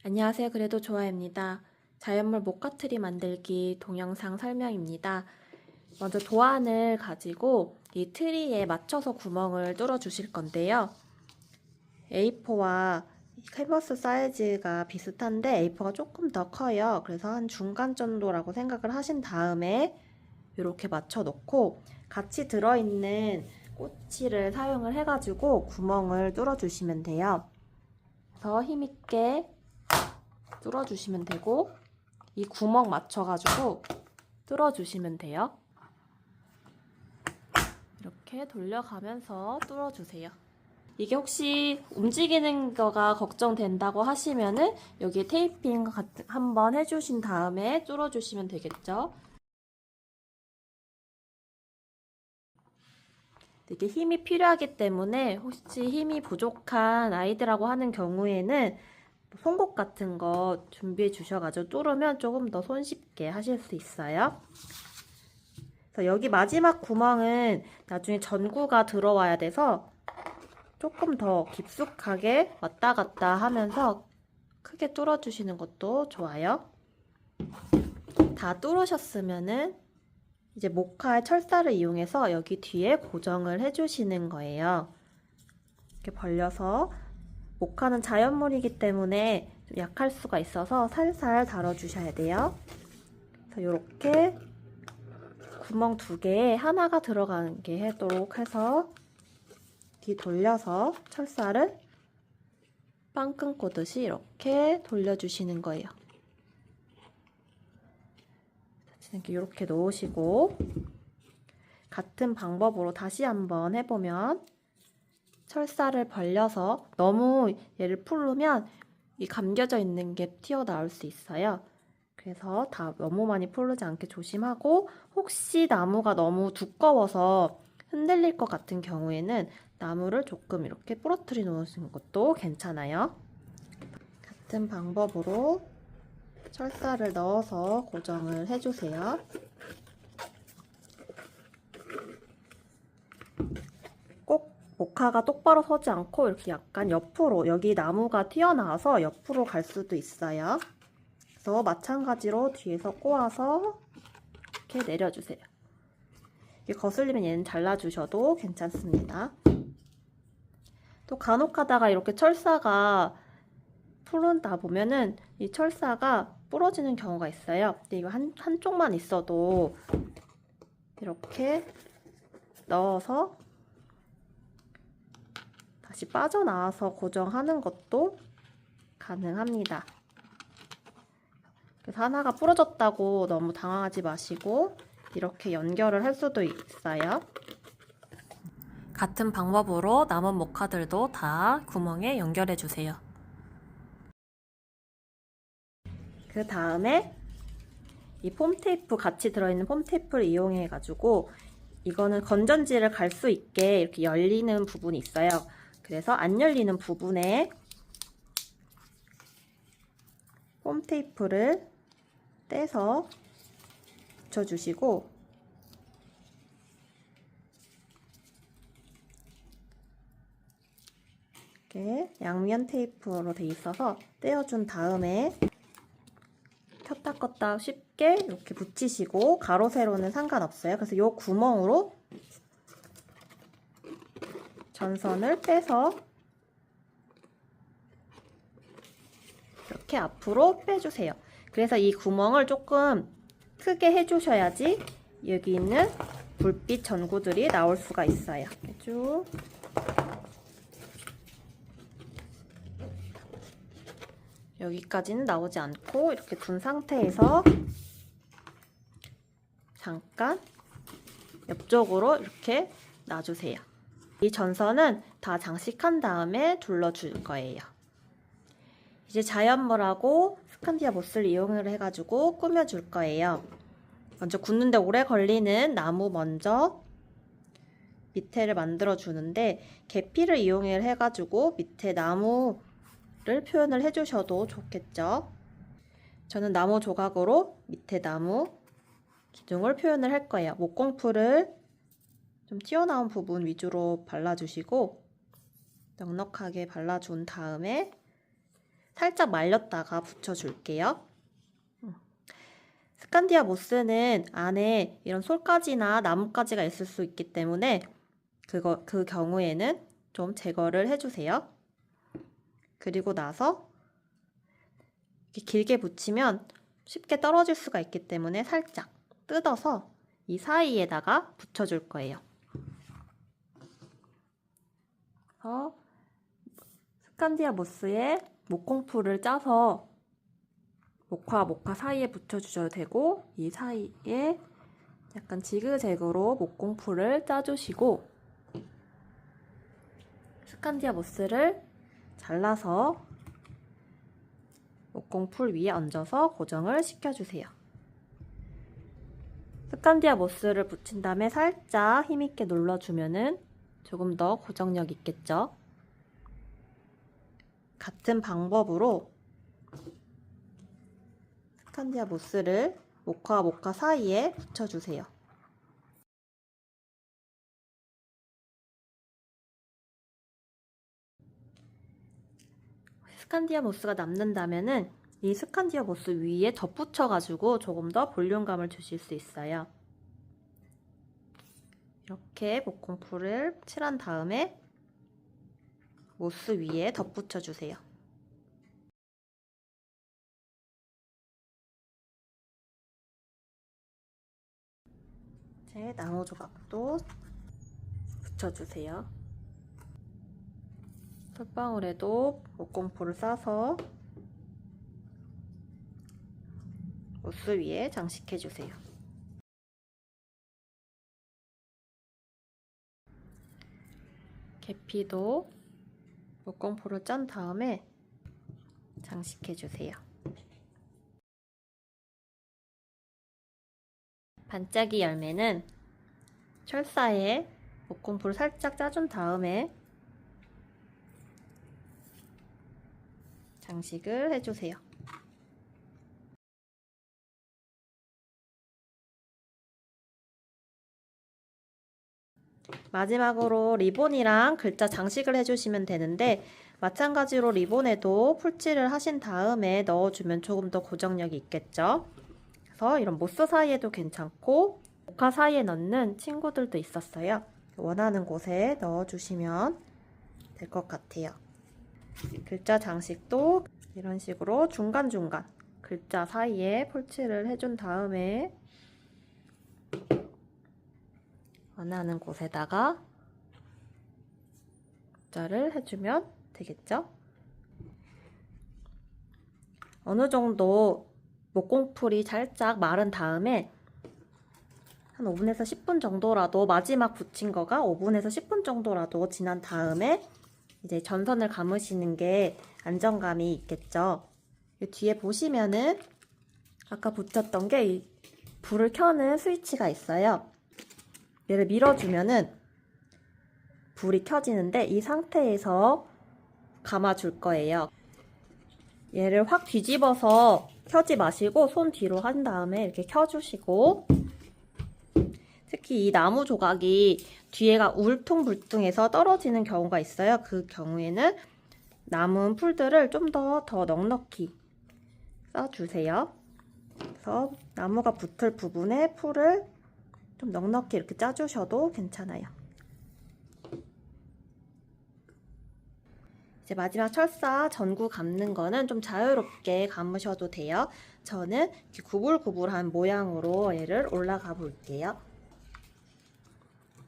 안녕하세요. 그래도 좋아입니다. 자연물 모카트리 만들기 동영상 설명입니다. 먼저 도안을 가지고 이 트리에 맞춰서 구멍을 뚫어 주실 건데요. A4와 캔버스 사이즈가 비슷한데 A4가 조금 더 커요. 그래서 한 중간 정도라고 생각을 하신 다음에 이렇게 맞춰 놓고 같이 들어있는 꼬치를 사용을 해가지고 구멍을 뚫어 주시면 돼요. 그래서 힘있게 뚫어주시면 되고 이 구멍 맞춰가지고 뚫어주시면 돼요. 이렇게 돌려가면서 뚫어주세요. 이게 혹시 움직이는 거가 걱정된다고 하시면은 여기 테이핑 한번 해주신 다음에 뚫어주시면 되겠죠. 이게 힘이 필요하기 때문에 혹시 힘이 부족한 아이들하고 하는 경우에는 송곳 같은 거 준비해 주셔가지고 뚫으면 조금 더 손쉽게 하실 수 있어요. 그래서 여기 마지막 구멍은 나중에 전구가 들어와야 돼서 조금 더 깊숙하게 왔다 갔다 하면서 크게 뚫어주시는 것도 좋아요. 다 뚫으셨으면은 이제 모카의 철사를 이용해서 여기 뒤에 고정을 해주시는 거예요. 이렇게 벌려서 모카는 자연물이기 때문에 좀 약할 수가 있어서 살살 달아주셔야 돼요. 그래서 이렇게 구멍 두 개에 하나가 들어가게 하도록 해서 뒤 돌려서 철사를 빵 끊고듯이 이렇게 돌려주시는 거예요. 이렇게 놓으시고 같은 방법으로 다시 한번 해보면 철사를 벌려서 너무 얘를 풀르면 이 감겨져 있는 게 튀어나올 수 있어요. 그래서 다 너무 많이 풀르지 않게 조심하고 혹시 나무가 너무 두꺼워서 흔들릴 것 같은 경우에는 나무를 조금 이렇게 부러뜨려 놓으시는 것도 괜찮아요. 같은 방법으로 철사를 넣어서 고정을 해주세요. 꼭 모카가 똑바로 서지 않고 이렇게 약간 옆으로 여기 나무가 튀어나와서 옆으로 갈 수도 있어요. 그래서 마찬가지로 뒤에서 꼬아서 이렇게 내려주세요. 이게 거슬리면 얘는 잘라주셔도 괜찮습니다. 또 간혹 가다가 이렇게 철사가 푸른다 보면은 이 철사가 부러지는 경우가 있어요. 근데 이거 한쪽만 있어도 이렇게 넣어서 다시 빠져나와서 고정하는 것도 가능합니다. 그래서 하나가 부러졌다고 너무 당황하지 마시고 이렇게 연결을 할 수도 있어요. 같은 방법으로 남은 모카들도 다 구멍에 연결해 주세요. 그 다음에 이 폼테이프 같이 들어있는 폼테이프를 이용해 가지고 이거는 건전지를 갈 수 있게 이렇게 열리는 부분이 있어요. 그래서 안 열리는 부분에 폼테이프를 떼서 붙여주시고 이렇게 양면 테이프로 돼 있어서 떼어준 다음에 켰다 껐다 쉽게 이렇게 붙이시고 가로 세로는 상관없어요. 그래서 이 구멍으로 전선을 빼서 이렇게 앞으로 빼주세요. 그래서 이 구멍을 조금 크게 해주셔야지 여기 있는 불빛 전구들이 나올 수가 있어요. 쭉 여기까지는 나오지 않고 이렇게 둔 상태에서 잠깐 옆쪽으로 이렇게 놔주세요. 이 전선은 다 장식한 다음에 둘러줄 거예요. 이제 자연물하고 스칸디아 모스를 이용을 해가지고 꾸며줄 거예요. 먼저 굳는데 오래 걸리는 나무 먼저 밑에를 만들어 주는데 계피를 이용을 해가지고 밑에 나무를 표현을 해주셔도 좋겠죠. 저는 나무 조각으로 밑에 나무 기둥을 표현을 할 거예요. 목공풀을 좀 튀어나온 부분 위주로 발라주시고 넉넉하게 발라준 다음에 살짝 말렸다가 붙여줄게요. 스칸디아 모스는 안에 이런 솔가지나 나뭇가지가 있을 수 있기 때문에 그 경우에는 좀 제거를 해주세요. 그리고 나서 이렇게 길게 붙이면 쉽게 떨어질 수가 있기 때문에 살짝 뜯어서 이 사이에다가 붙여줄 거예요. 스칸디아 모스에 목공풀을 짜서 목화와 목화 사이에 붙여주셔도 되고, 이 사이에 약간 지그재그로 목공풀을 짜주시고, 스칸디아 모스를 잘라서 목공풀 위에 얹어서 고정을 시켜주세요. 스칸디아 모스를 붙인 다음에 살짝 힘있게 눌러주면은 조금 더 고정력 있겠죠? 같은 방법으로 스칸디아 모스를 목화와 목화 사이에 붙여주세요. 스칸디아 모스가 남는다면은 이 스칸디아 모스 위에 덧붙여가지고 조금 더 볼륨감을 주실 수 있어요. 이렇게 목공풀을 칠한 다음에 모스 위에 덧붙여 주세요. 이제 나무 조각도 붙여주세요. 솔방울에도 목공풀을 싸서 모스 위에 장식해주세요. 계피도 목공풀을 짠 다음에 장식해주세요. 반짝이 열매는 철사에 목공풀을 살짝 짜준 다음에 장식을 해주세요. 마지막으로 리본이랑 글자 장식을 해주시면 되는데, 마찬가지로 리본에도 풀칠을 하신 다음에 넣어주면 조금 더 고정력이 있겠죠. 그래서 이런 모스 사이에도 괜찮고 목화 사이에 넣는 친구들도 있었어요. 원하는 곳에 넣어주시면 될 것 같아요. 글자 장식도 이런 식으로 중간중간 글자 사이에 풀칠을 해준 다음에 원하는 곳에다가 글자를 해주면 되겠죠? 어느 정도 목공풀이 살짝 마른 다음에 한 5분에서 10분 정도라도, 마지막 붙인 거가 5분에서 10분 정도라도 지난 다음에 이제 전선을 감으시는 게 안정감이 있겠죠. 뒤에 보시면은 아까 붙였던 게 이 불을 켜는 스위치가 있어요. 얘를 밀어주면은 불이 켜지는데, 이 상태에서 감아줄 거예요. 얘를 확 뒤집어서 켜지 마시고 손 뒤로 한 다음에 이렇게 켜주시고, 특히 이 나무 조각이 뒤에가 울퉁불퉁해서 떨어지는 경우가 있어요. 그 경우에는 남은 풀들을 좀 더 넉넉히 써주세요. 그래서 나무가 붙을 부분에 풀을 좀 넉넉히 이렇게 짜주셔도 괜찮아요. 이제 마지막 철사 전구 감는 거는 좀 자유롭게 감으셔도 돼요. 저는 이렇게 구불구불한 모양으로 얘를 올라가 볼게요.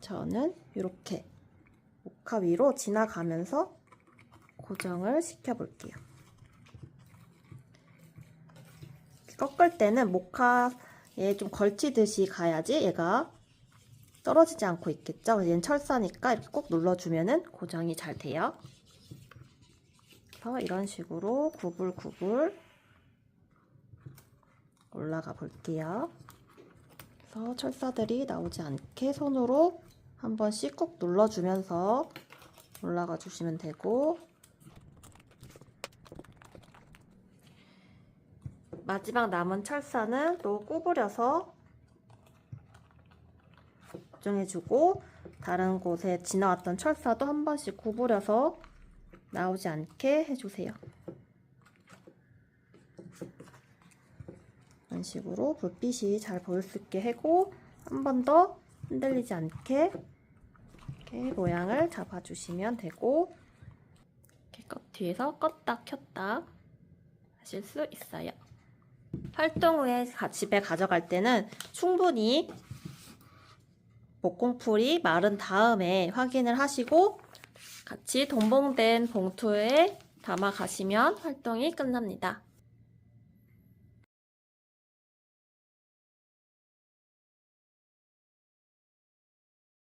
저는 이렇게 목화 위로 지나가면서 고정을 시켜 볼게요. 꺾을 때는 목화에 좀 걸치듯이 가야지 얘가 떨어지지 않고 있겠죠. 얘는 철사니까 이렇게 꼭 눌러주면은 고정이 잘 돼요. 그래서 이런 식으로 구불구불 올라가 볼게요. 그래서 철사들이 나오지 않게 손으로 한 번씩 꾹 눌러주면서 올라가 주시면 되고, 마지막 남은 철사는 또 구부려서 고정해주고, 다른 곳에 지나왔던 철사도 한 번씩 구부려서 나오지 않게 해주세요. 이런 식으로 불빛이 잘 보일 수 있게 하고 한 번 더 흔들리지 않게 이렇게 모양을 잡아주시면 되고 이렇게 껍 뒤에서 껐다 켰다 하실 수 있어요. 활동 후에 집에 가져갈 때는 충분히 목공풀이 마른 다음에 확인을 하시고 같이 동봉된 봉투에 담아 가시면 활동이 끝납니다.